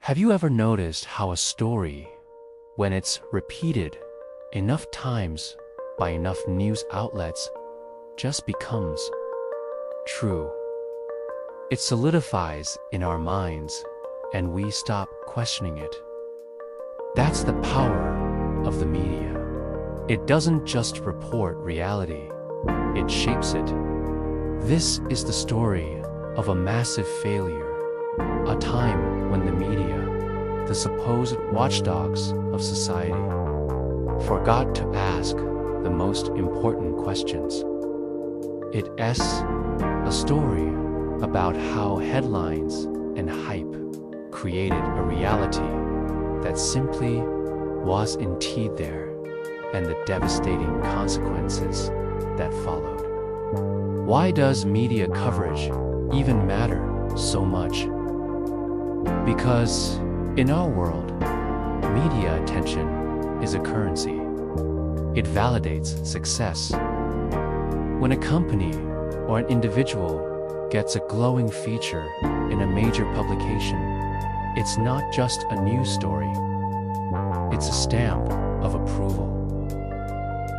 Have you ever noticed how a story, when it's repeated enough times by enough news outlets, just becomes true? It solidifies in our minds, and we stop questioning it. That's the power of the media. It doesn't just report reality, it shapes it. This is the story of a massive failure, a time when the media, the supposed watchdogs of society, forgot to ask the most important questions. It's a story about how headlines and hype created a reality that simply wasn't there, and the devastating consequences that followed. Why does media coverage even matter so much? Because in our world, media attention is a currency. It validates success. When a company or an individual gets a glowing feature in a major publication, it's not just a news story. It's a stamp of approval.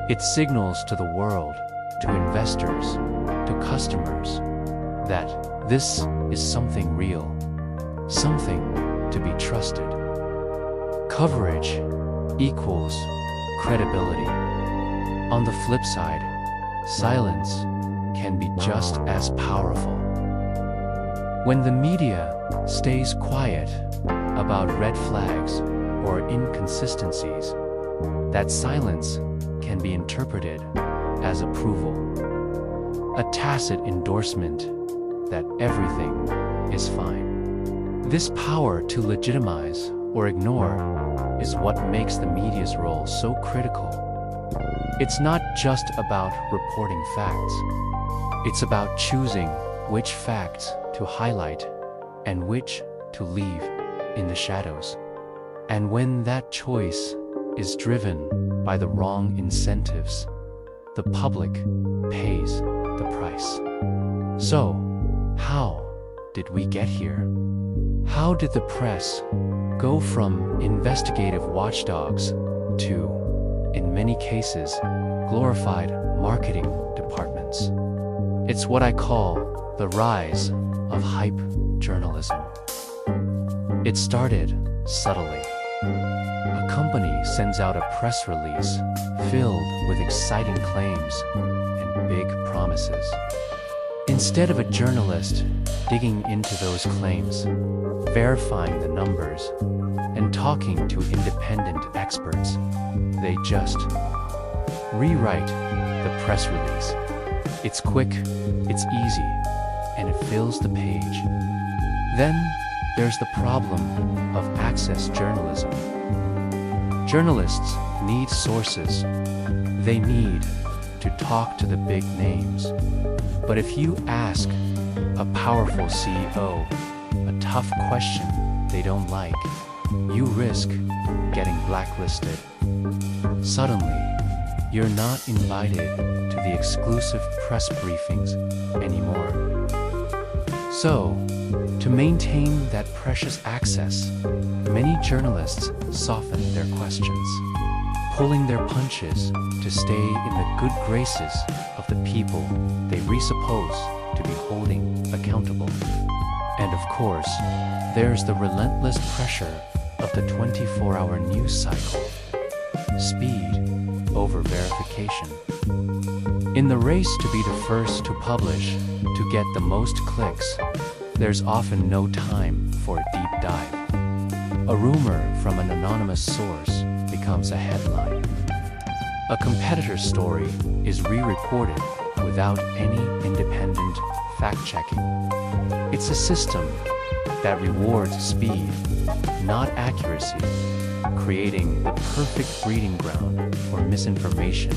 It signals to the world, to investors, to customers, that this is something real, something to be trusted. Coverage equals credibility. On the flip side, silence can be just as powerful. When the media stays quiet about red flags or inconsistencies, that silence can be interpreted as approval, a tacit endorsement that everything is fine. This power to legitimize or ignore is what makes the media's role so critical. It's not just about reporting facts. It's about choosing which facts to highlight and which to leave in the shadows. And when that choice is driven by the wrong incentives, the public pays the price. So, how did we get here? How did the press go from investigative watchdogs to, in many cases, glorified marketing departments? It's what I call the rise of hype journalism. It started subtly. A company sends out a press release filled with exciting claims and big promises. Instead of a journalist digging into those claims, verifying the numbers, and talking to independent experts, they just rewrite the press release. It's quick, it's easy, and it fills the page. Then there's the problem of access journalism. Journalists need sources. They need to talk to the big names. But if you ask a powerful CEO a tough question they don't like, you risk getting blacklisted. Suddenly, you're not invited to the exclusive press briefings anymore. So, to maintain that precious access, many journalists soften their questions, pulling their punches to stay in the good graces of the people they presuppose to be holding accountable. And of course, there's the relentless pressure of the 24-hour news cycle. Speed over verification. In the race to be the first to publish, to get the most clicks, there's often no time for a deep dive. A rumor from an anonymous source becomes a headline. A competitor's story is re-reported without any independent fact-checking. It's a system that rewards speed, not accuracy, creating the perfect breeding ground for misinformation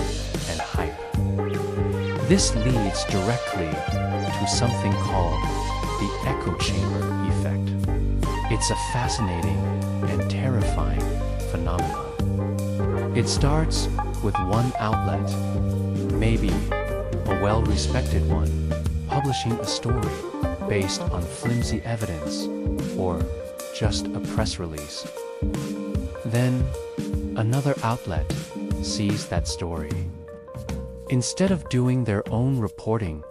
and hype. This leads directly to something called the echo chamber effect. It's a fascinating and terrifying phenomenon. It starts with one outlet, maybe a well-respected one, publishing a story based on flimsy evidence or just a press release. Then, another outlet sees that story. Instead of doing their own reporting,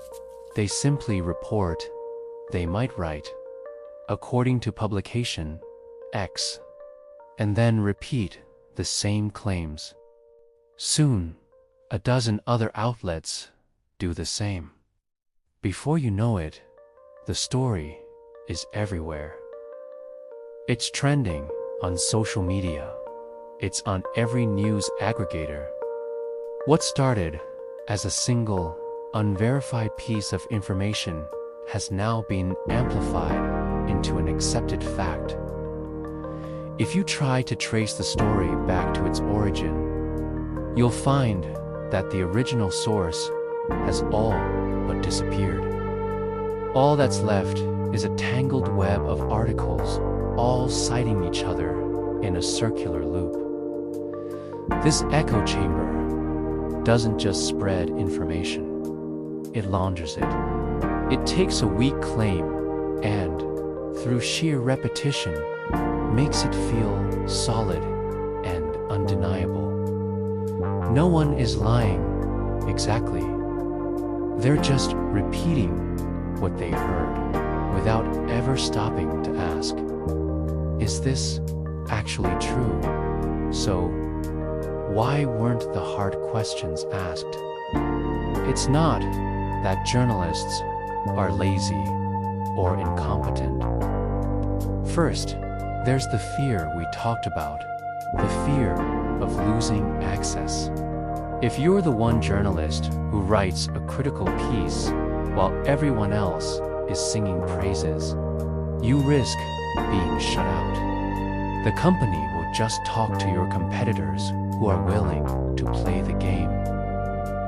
they simply report, they might write, according to publication X, and then repeat the same claims. Soon, a dozen other outlets do the same. Before you know it, the story is everywhere. It's trending on social media. It's on every news aggregator. What started as a single, unverified piece of information has now been amplified into an accepted fact. If you try to trace the story back to its origin, you'll find that the original source has all but disappeared. All that's left is a tangled web of articles, all citing each other in a circular loop. This echo chamber doesn't just spread information, it launders it. It takes a weak claim and, through sheer repetition, makes it feel solid and undeniable. No one is lying exactly. They're just repeating what they heard without ever stopping to ask, is this actually true? So, why weren't the hard questions asked? It's not that journalists are lazy or incompetent. First, there's the fear we talked about, the fear of losing access. If you're the one journalist who writes a critical piece while everyone else is singing praises, you risk being shut out. The company will just talk to your competitors who are willing to play the game.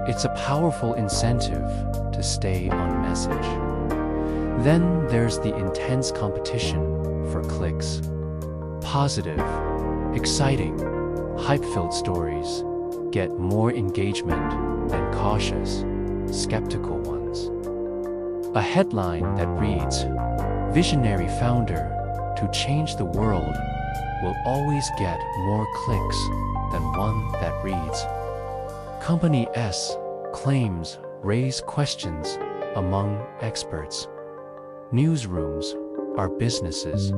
It's a powerful incentive to stay on message. Then there's the intense competition for clicks. Positive, exciting, hype-filled stories get more engagement than cautious, skeptical ones. A headline that reads, "Visionary founder to change the world," will always get more clicks than one that reads, "Company S claims raise questions among experts." Newsrooms are businesses,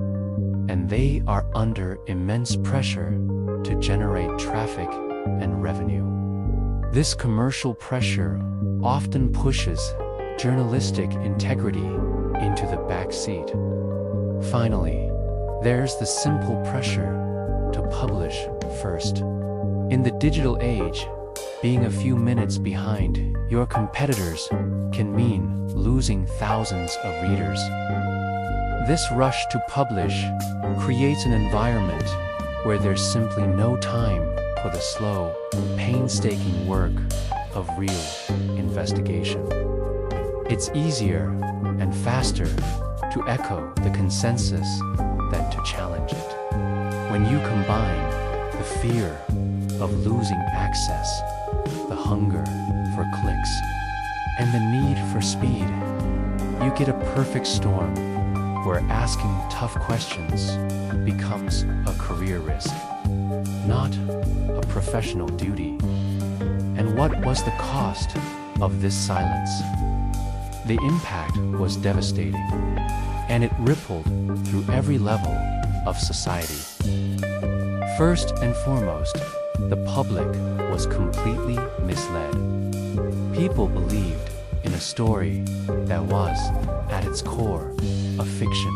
and they are under immense pressure to generate traffic and revenue. This commercial pressure often pushes journalistic integrity into the back seat. Finally, there's the simple pressure to publish first. In the digital age, being a few minutes behind your competitors can mean losing thousands of readers. This rush to publish creates an environment where there's simply no time for the slow, painstaking work of real investigation. It's easier and faster to echo the consensus than to challenge it. When you combine the fear of losing access, the hunger for clicks, and the need for speed, you get a perfect storm where asking tough questions becomes a career risk, not a professional duty. And what was the cost of this silence? The impact was devastating, and it rippled through every level of society. First and foremost, the public was completely misled. People believed in a story that was, at its core, a fiction.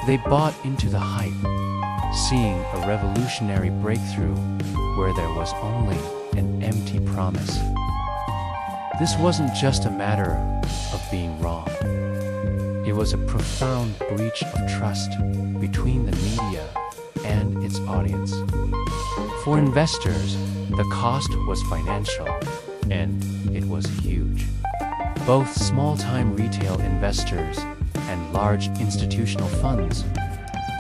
They bought into the hype, seeing a revolutionary breakthrough where there was only an empty promise. This wasn't just a matter of being wrong. It was a profound breach of trust between the media and its audience. For investors, the cost was financial, and it was huge. Both small-time retail investors and large institutional funds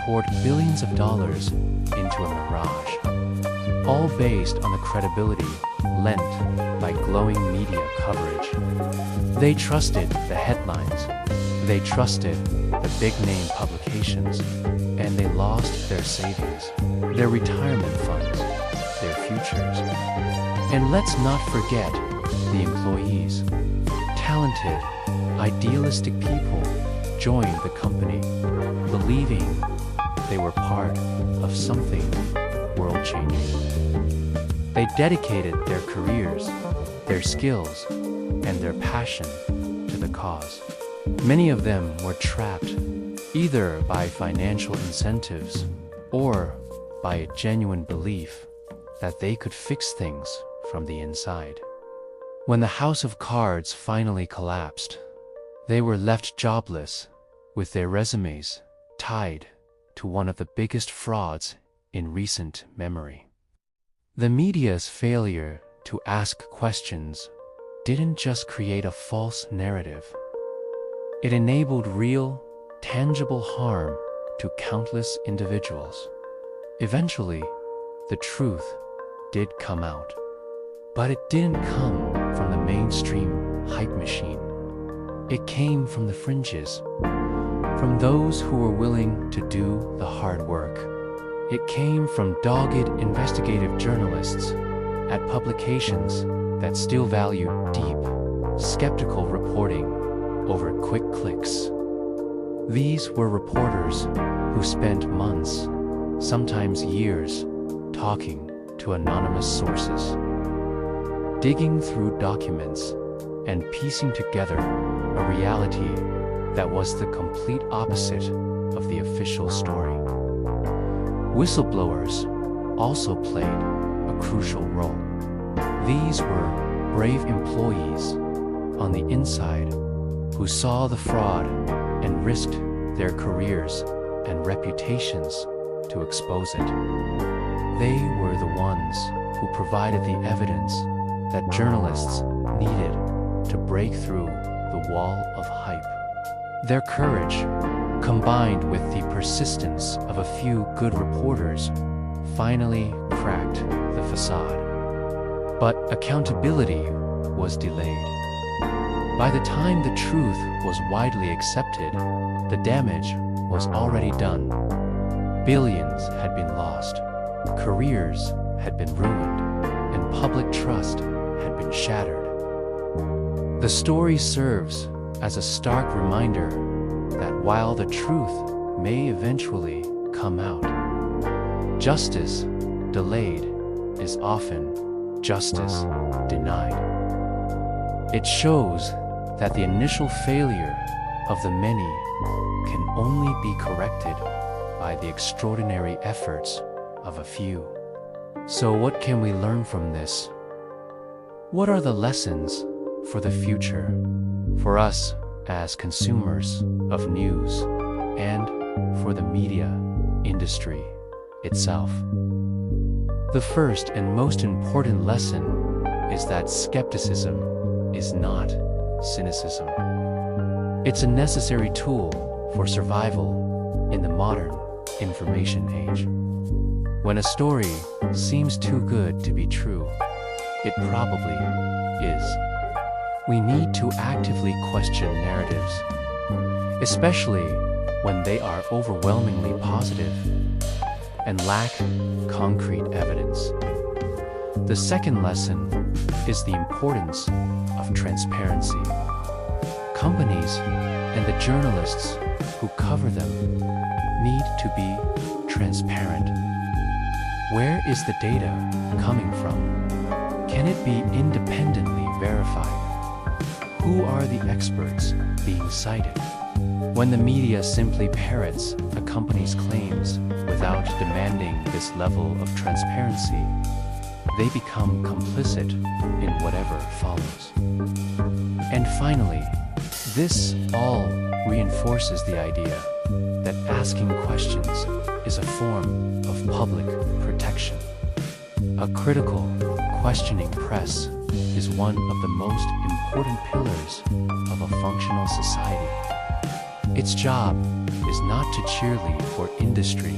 poured billions of dollars into a mirage, all based on the credibility lent by glowing media coverage. They trusted the headlines. They trusted the big-name publications. and they lost their savings, their retirement funds, their futures. And let's not forget the employees. Talented, idealistic people joined the company, believing they were part of something world-changing. They dedicated their careers, their skills, and their passion to the cause. Many of them were trapped either by financial incentives or by a genuine belief that they could fix things from the inside. When the house of cards finally collapsed, they were left jobless with their resumes tied to one of the biggest frauds in recent memory. The media's failure to ask questions didn't just create a false narrative. It enabled real, tangible harm to countless individuals. Eventually, the truth did come out. But it didn't come from the mainstream hype machine. It came from the fringes, from those who were willing to do the hard work. It came from dogged investigative journalists at publications that still value deep, skeptical reporting over quick clicks. These were reporters who spent months, sometimes years, talking to anonymous sources, digging through documents and piecing together a reality that was the complete opposite of the official story. Whistleblowers also played a crucial role. These were brave employees on the inside who saw the fraud and risked their careers and reputations to expose it. They were the ones who provided the evidence that journalists needed to break through the wall of hype. Their courage, combined with the persistence of a few good reporters, finally cracked the facade. But accountability was delayed. By the time the truth was widely accepted, the damage was already done. Billions had been lost, careers had been ruined, and public trust had been shattered. The story serves as a stark reminder that while the truth may eventually come out, justice delayed is often justice denied. It shows that the initial failure of the many can only be corrected by the extraordinary efforts of a few. So what can we learn from this? What are the lessons for the future, for us as consumers of news, and for the media industry itself? The first and most important lesson is that skepticism is not cynicism. It's a necessary tool for survival in the modern information age. When a story seems too good to be true, it probably is. We need to actively question narratives, especially when they are overwhelmingly positive and lack concrete evidence. The second lesson is the importance of transparency. Companies and the journalists who cover them need to be transparent. Where is the data coming from? Can it be independently verified? Who are the experts being cited? When the media simply parrots a company's claims without demanding this level of transparency, they become complicit in whatever follows. And finally, this all reinforces the idea that asking questions is a form of public protection. A critical, questioning press is one of the most important pillars of a functional society. Its job is not to cheerlead for industry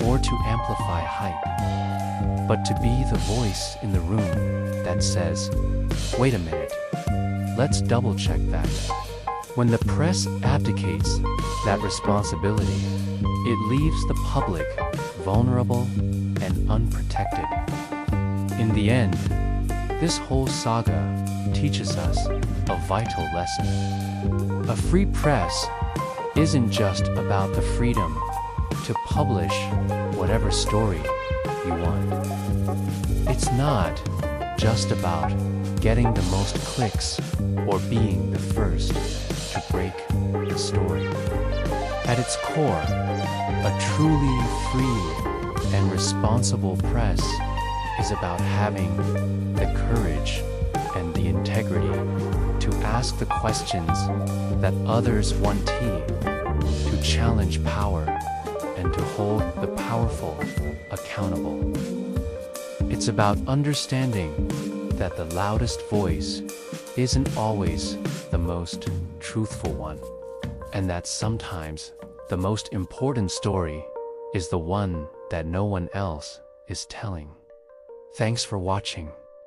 or to amplify hype, but to be the voice in the room that says, "Wait a minute, let's double-check that." When the press abdicates that responsibility, It leaves the public vulnerable and unprotected. In the end, this whole saga teaches us a vital lesson. A free press isn't just about the freedom to publish whatever story you want. It's not just about getting the most clicks or being the first to break the story. At its core, a truly free and responsible press is about having the courage and the integrity to ask the questions that others want to challenge power and to hold the powerful accountable. It's about understanding that the loudest voice isn't always the most truthful one, and that sometimes the most important story is the one that no one else is telling. Thanks for watching.